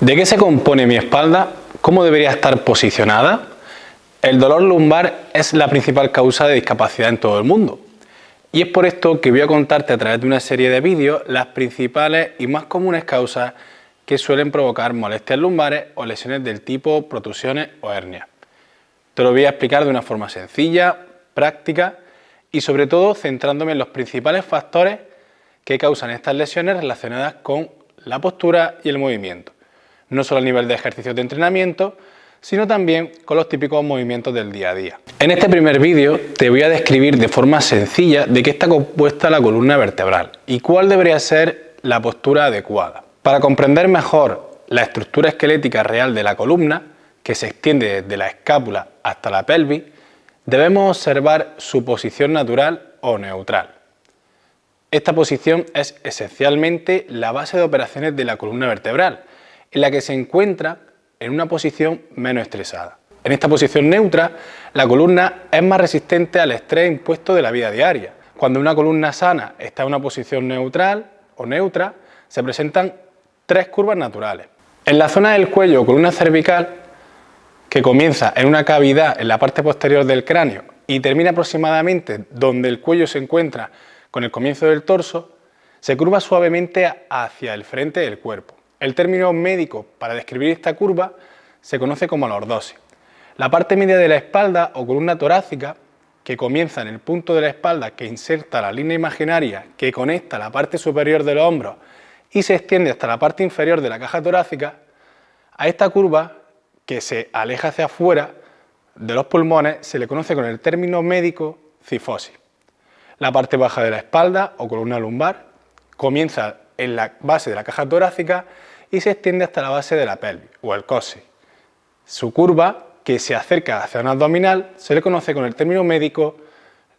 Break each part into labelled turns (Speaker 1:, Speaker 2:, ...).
Speaker 1: ¿De qué se compone mi espalda? ¿Cómo debería estar posicionada? El dolor lumbar es la principal causa de discapacidad en todo el mundo. Y es por esto que voy a contarte a través de una serie de vídeos las principales y más comunes causas que suelen provocar molestias lumbares o lesiones del tipo protusiones o hernias. Te lo voy a explicar de una forma sencilla, práctica y sobre todo centrándome en los principales factores que causan estas lesiones relacionadas con la postura y el movimiento. No solo a nivel de ejercicios de entrenamiento, sino también con los típicos movimientos del día a día. En este primer vídeo te voy a describir de forma sencilla de qué está compuesta la columna vertebral y cuál debería ser la postura adecuada. Para comprender mejor la estructura esquelética real de la columna, que se extiende desde la escápula hasta la pelvis, debemos observar su posición natural o neutral. Esta posición es esencialmente la base de operaciones de la columna vertebral, en la que se encuentra en una posición menos estresada. En esta posición neutra, la columna es más resistente al estrés impuesto de la vida diaria. Cuando una columna sana está en una posición neutral o neutra, se presentan tres curvas naturales. En la zona del cuello o columna cervical, que comienza en una cavidad en la parte posterior del cráneo y termina aproximadamente donde el cuello se encuentra con el comienzo del torso, se curva suavemente hacia el frente del cuerpo. El término médico para describir esta curva se conoce como lordosis. La parte media de la espalda o columna torácica, que comienza en el punto de la espalda que inserta la línea imaginaria que conecta la parte superior de los hombros y se extiende hasta la parte inferior de la caja torácica, a esta curva que se aleja hacia afuera de los pulmones se le conoce con el término médico cifosis. La parte baja de la espalda o columna lumbar comienza en la base de la caja torácica y se extiende hasta la base de la pelvis o el coxis. Su curva, que se acerca hacia un abdominal, se le conoce con el término médico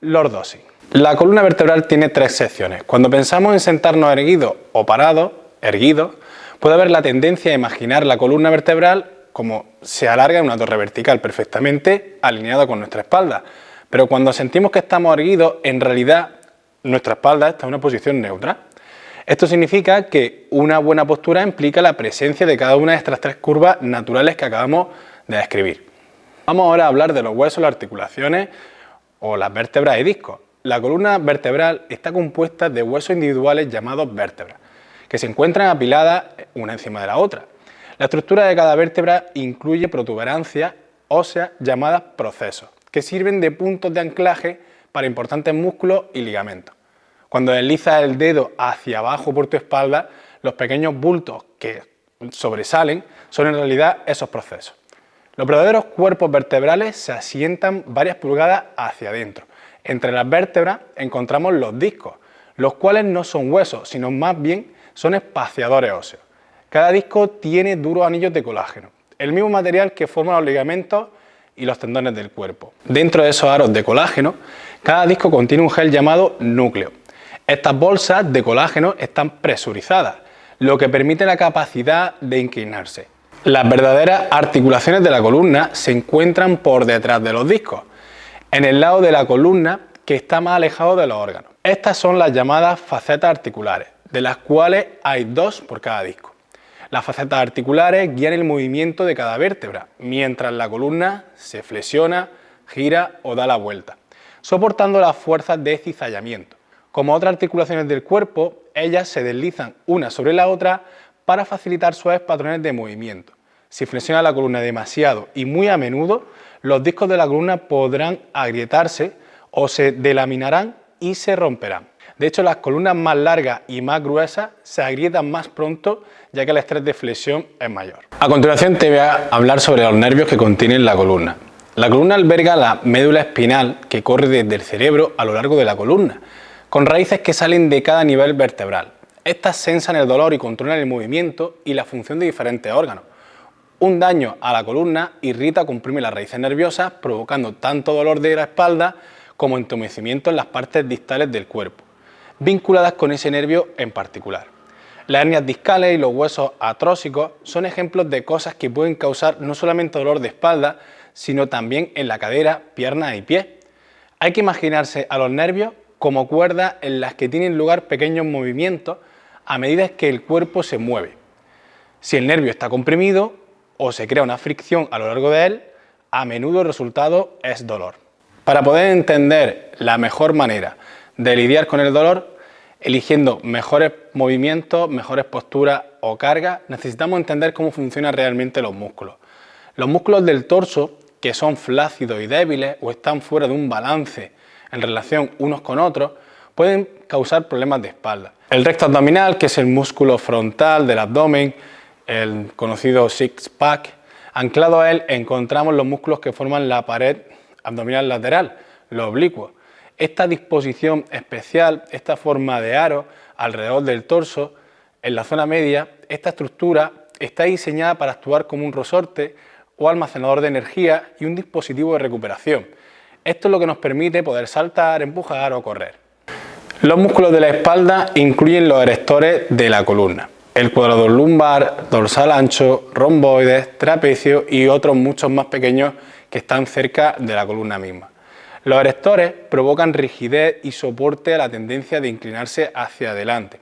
Speaker 1: lordosis. La columna vertebral tiene tres secciones. Cuando pensamos en sentarnos erguidos o parados, erguidos, puede haber la tendencia a imaginar la columna vertebral como se alarga en una torre vertical perfectamente alineada con nuestra espalda. Pero cuando sentimos que estamos erguidos, en realidad nuestra espalda está en una posición neutra. Esto significa que una buena postura implica la presencia de cada una de estas tres curvas naturales que acabamos de describir. Vamos ahora a hablar de los huesos, las articulaciones o las vértebras y discos. La columna vertebral está compuesta de huesos individuales llamados vértebras, que se encuentran apiladas una encima de la otra. La estructura de cada vértebra incluye protuberancias óseas llamadas procesos, que sirven de puntos de anclaje para importantes músculos y ligamentos. Cuando deslizas el dedo hacia abajo por tu espalda, los pequeños bultos que sobresalen son en realidad esos procesos. Los verdaderos cuerpos vertebrales se asientan varias pulgadas hacia adentro. Entre las vértebras encontramos los discos, los cuales no son huesos, sino más bien son espaciadores óseos. Cada disco tiene duros anillos de colágeno, el mismo material que forman los ligamentos y los tendones del cuerpo. Dentro de esos aros de colágeno, cada disco contiene un gel llamado núcleo. Estas bolsas de colágeno están presurizadas, lo que permite la capacidad de inclinarse. Las verdaderas articulaciones de la columna se encuentran por detrás de los discos, en el lado de la columna que está más alejado de los órganos. Estas son las llamadas facetas articulares, de las cuales hay dos por cada disco. Las facetas articulares guían el movimiento de cada vértebra, mientras la columna se flexiona, gira o da la vuelta, soportando las fuerzas de cizallamiento. Como otras articulaciones del cuerpo, ellas se deslizan una sobre la otra para facilitar suaves patrones de movimiento. Si flexiona la columna demasiado y muy a menudo, los discos de la columna podrán agrietarse o se delaminarán y se romperán. De hecho, las columnas más largas y más gruesas se agrietan más pronto, ya que el estrés de flexión es mayor. A continuación te voy a hablar sobre los nervios que contienen la columna. La columna alberga la médula espinal que corre desde el cerebro a lo largo de la columna, con raíces que salen de cada nivel vertebral. Estas sensan el dolor y controlan el movimiento y la función de diferentes órganos. Un daño a la columna irrita o comprime las raíces nerviosas, provocando tanto dolor de la espalda como entumecimiento en las partes distales del cuerpo, vinculadas con ese nervio en particular. Las hernias discales y los huesos artrósicos son ejemplos de cosas que pueden causar no solamente dolor de espalda, sino también en la cadera, piernas y pies. Hay que imaginarse a los nervios como cuerdas en las que tienen lugar pequeños movimientos a medida que el cuerpo se mueve. Si el nervio está comprimido o se crea una fricción a lo largo de él, a menudo el resultado es dolor. Para poder entender la mejor manera de lidiar con el dolor, eligiendo mejores movimientos, mejores posturas o cargas, necesitamos entender cómo funcionan realmente los músculos. Los músculos del torso, que son flácidos y débiles o están fuera de un balance en relación unos con otros, pueden causar problemas de espalda. El recto abdominal, que es el músculo frontal del abdomen, el conocido six-pack, anclado a él encontramos los músculos que forman la pared abdominal lateral, los oblicuos. Esta disposición especial, esta forma de aro alrededor del torso, en la zona media, esta estructura está diseñada para actuar como un resorte o almacenador de energía y un dispositivo de recuperación. Esto es lo que nos permite poder saltar, empujar o correr. Los músculos de la espalda incluyen los erectores de la columna, el cuadrador lumbar, dorsal ancho, romboides, trapecio y otros muchos más pequeños que están cerca de la columna misma. Los erectores provocan rigidez y soporte a la tendencia de inclinarse hacia adelante.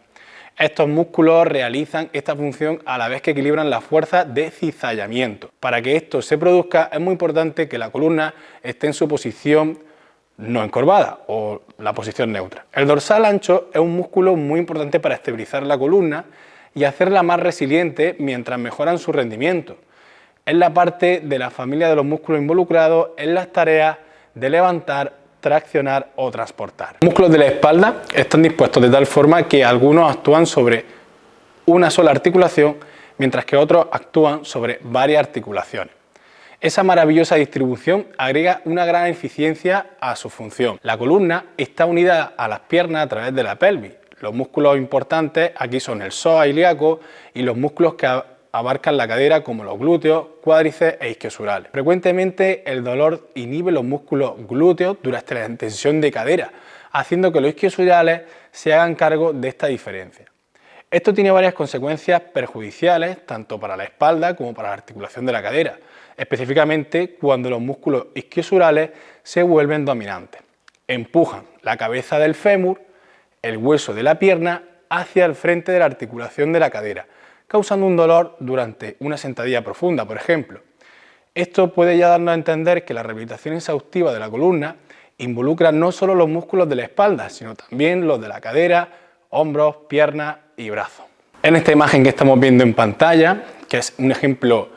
Speaker 1: Estos músculos realizan esta función a la vez que equilibran la fuerza de cizallamiento. Para que esto se produzca es muy importante que la columna esté en su posición no encorvada o la posición neutra. El dorsal ancho es un músculo muy importante para estabilizar la columna y hacerla más resiliente mientras mejoran su rendimiento. Es la parte de la familia de los músculos involucrados en las tareas de levantar, traccionar o transportar. Los músculos de la espalda están dispuestos de tal forma que algunos actúan sobre una sola articulación, mientras que otros actúan sobre varias articulaciones. Esa maravillosa distribución agrega una gran eficiencia a su función. La columna está unida a las piernas a través de la pelvis. Los músculos importantes aquí son el psoas ilíaco y los músculos que abarcan la cadera como los glúteos, cuádriceps e isquiosurales. Frecuentemente el dolor inhibe los músculos glúteos durante la tensión de cadera, haciendo que los isquiosurales se hagan cargo de esta diferencia. Esto tiene varias consecuencias perjudiciales tanto para la espalda como para la articulación de la cadera, específicamente cuando los músculos isquiosurales se vuelven dominantes. Empujan la cabeza del fémur, el hueso de la pierna, hacia el frente de la articulación de la cadera, causando un dolor durante una sentadilla profunda, por ejemplo. Esto puede ya darnos a entender que la rehabilitación exhaustiva de la columna involucra no solo los músculos de la espalda, sino también los de la cadera, hombros, piernas y brazos. En esta imagen que estamos viendo en pantalla, que es un ejemplo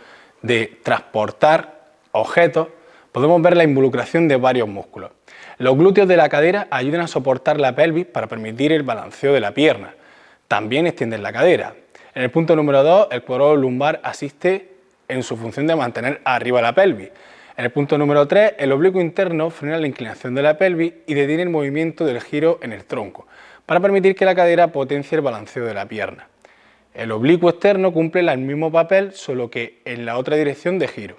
Speaker 1: de transportar objetos, podemos ver la involucración de varios músculos. Los glúteos de la cadera ayudan a soportar la pelvis para permitir el balanceo de la pierna. También extienden la cadera. En el punto número 2, el cuadrador lumbar asiste en su función de mantener arriba la pelvis. En el punto número 3, el oblicuo interno frena la inclinación de la pelvis y detiene el movimiento del giro en el tronco, para permitir que la cadera potencie el balanceo de la pierna. El oblicuo externo cumple el mismo papel, solo que en la otra dirección de giro.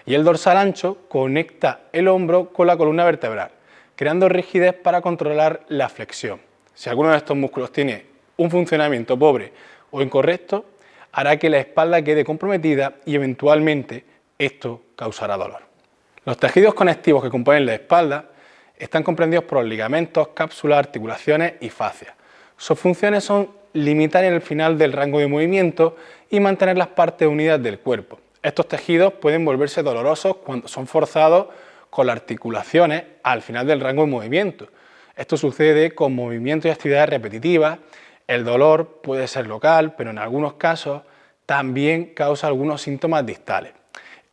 Speaker 1: Y el dorsal ancho conecta el hombro con la columna vertebral, creando rigidez para controlar la flexión. Si alguno de estos músculos tiene un funcionamiento pobre o incorrecto, hará que la espalda quede comprometida y eventualmente esto causará dolor. Los tejidos conectivos que componen la espalda están comprendidos por los ligamentos, cápsulas, articulaciones y fascias. Sus funciones son limitar el final del rango de movimiento y mantener las partes unidas del cuerpo. Estos tejidos pueden volverse dolorosos cuando son forzados con las articulaciones al final del rango de movimiento. Esto sucede con movimientos y actividades repetitivas. El dolor puede ser local, pero en algunos casos también causa algunos síntomas distales.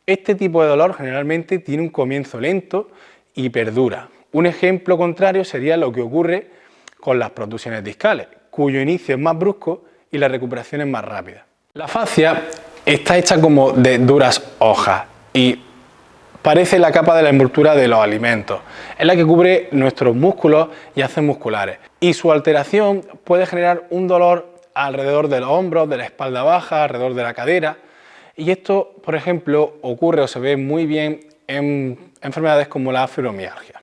Speaker 1: Este tipo de dolor generalmente tiene un comienzo lento y perdura. Un ejemplo contrario sería lo que ocurre con las protusiones discales, cuyo inicio es más brusco y la recuperación es más rápida. La fascia está hecha como de duras hojas y parece la capa de la envoltura de los alimentos. Es la que cubre nuestros músculos y haces musculares. Y su alteración puede generar un dolor alrededor de los hombros, de la espalda baja, alrededor de la cadera. Y esto, por ejemplo, ocurre o se ve muy bien en enfermedades como la fibromialgia.